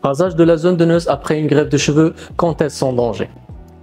Rasage de la zone donneuse après une greffe de cheveux quand elles sont en danger.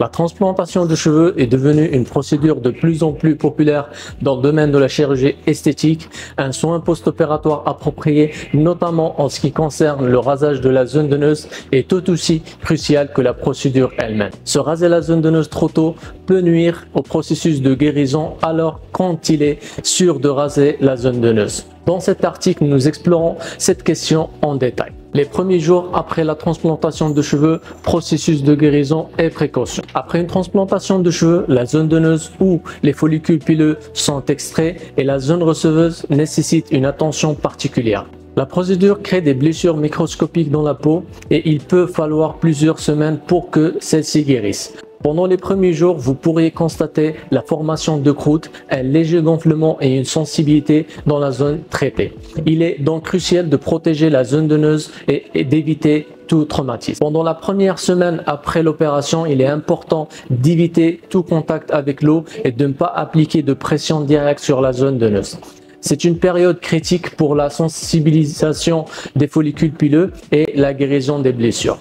La transplantation de cheveux est devenue une procédure de plus en plus populaire dans le domaine de la chirurgie esthétique, un soin post-opératoire approprié, notamment en ce qui concerne le rasage de la zone donneuse, est tout aussi crucial que la procédure elle-même. Se raser la zone donneuse trop tôt peut nuire au processus de guérison alors quand il est sûr de raser la zone donneuse. Dans cet article, nous explorons cette question en détail. Les premiers jours après la transplantation de cheveux, processus de guérison et précautions. Après une transplantation de cheveux, la zone donneuse ou les follicules pileux sont extraits et la zone receveuse nécessite une attention particulière. La procédure crée des blessures microscopiques dans la peau et il peut falloir plusieurs semaines pour que celles-ci guérissent. Pendant les premiers jours, vous pourriez constater la formation de croûte, un léger gonflement et une sensibilité dans la zone traitée. Il est donc crucial de protéger la zone donneuse et d'éviter tout traumatisme. Pendant la première semaine après l'opération, il est important d'éviter tout contact avec l'eau et de ne pas appliquer de pression directe sur la zone donneuse. C'est une période critique pour la sensibilisation des follicules pileux et la guérison des blessures.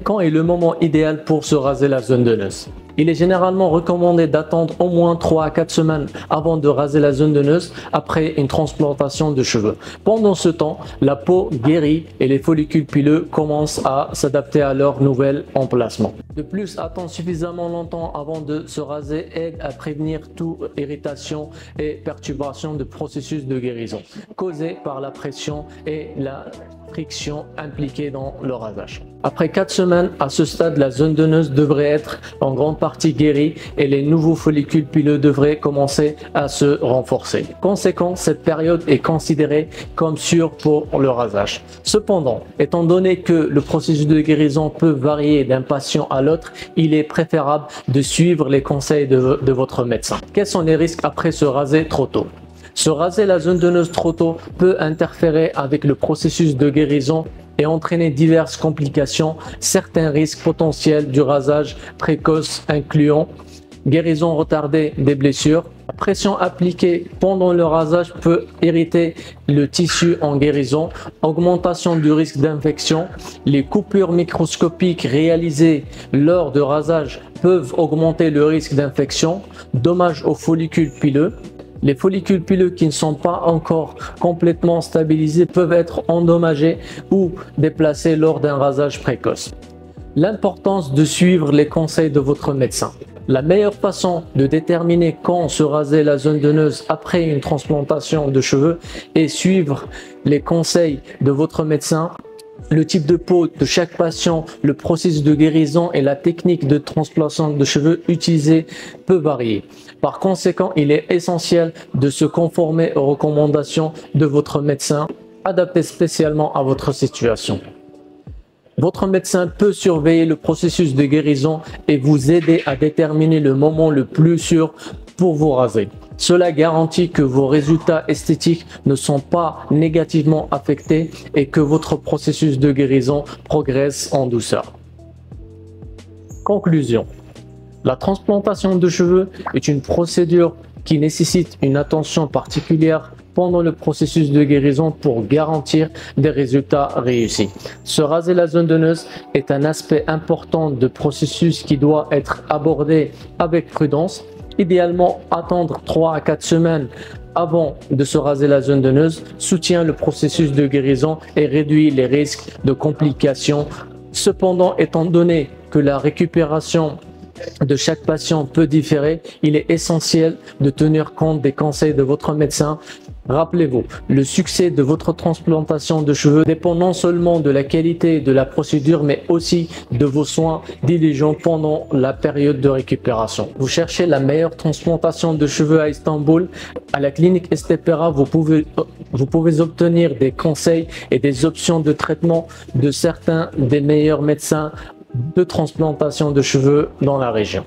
Quand est le moment idéal pour se raser la zone donneuse? Il est généralement recommandé d'attendre au moins 3 à 4 semaines avant de raser la zone donneuse après une transplantation de cheveux. Pendant ce temps, la peau guérit et les follicules pileux commencent à s'adapter à leur nouvel emplacement. De plus, attendre suffisamment longtemps avant de se raser aide à prévenir toute irritation et perturbation du processus de guérison causée par la pression et la friction impliquée dans le rasage. Après 4 semaines, à ce stade, la zone donneuse devrait être en grande partie guérie et les nouveaux follicules pileux devraient commencer à se renforcer. Conséquent, cette période est considérée comme sûre pour le rasage. Cependant, étant donné que le processus de guérison peut varier d'un patient à l'autre, il est préférable de suivre les conseils de votre médecin. Quels sont les risques après se raser trop tôt? Se raser la zone donneuse trop tôt peut interférer avec le processus de guérison et entraîner diverses complications. Certains risques potentiels du rasage précoce incluant guérison retardée des blessures. La pression appliquée pendant le rasage peut irriter le tissu en guérison, augmentation du risque d'infection. Les coupures microscopiques réalisées lors de rasage peuvent augmenter le risque d'infection, dommages aux follicules pileux. Les follicules pileux qui ne sont pas encore complètement stabilisés peuvent être endommagés ou déplacés lors d'un rasage précoce. L'importance de suivre les conseils de votre médecin. La meilleure façon de déterminer quand se raser la zone donneuse après une transplantation de cheveux est suivre les conseils de votre médecin. Le type de peau de chaque patient, le processus de guérison et la technique de transplantation de cheveux utilisée peut varier. Par conséquent, il est essentiel de se conformer aux recommandations de votre médecin, adaptées spécialement à votre situation. Votre médecin peut surveiller le processus de guérison et vous aider à déterminer le moment le plus sûr pour vous raser. Cela garantit que vos résultats esthétiques ne sont pas négativement affectés et que votre processus de guérison progresse en douceur. Conclusion. La transplantation de cheveux est une procédure qui nécessite une attention particulière pendant le processus de guérison pour garantir des résultats réussis. Se raser la zone donneuse est un aspect important de processus qui doit être abordé avec prudence. Idéalement, attendre 3 à 4 semaines avant de se raser la zone donneuse soutient le processus de guérison et réduit les risques de complications. Cependant, étant donné que la récupération de chaque patient peut différer, il est essentiel de tenir compte des conseils de votre médecin. Rappelez-vous, le succès de votre transplantation de cheveux dépend non seulement de la qualité de la procédure, mais aussi de vos soins diligents pendant la période de récupération. Vous cherchez la meilleure transplantation de cheveux à Istanbul? À la clinique Estepera, vous pouvez obtenir des conseils et des options de traitement de certains des meilleurs médecins de transplantation de cheveux dans la région.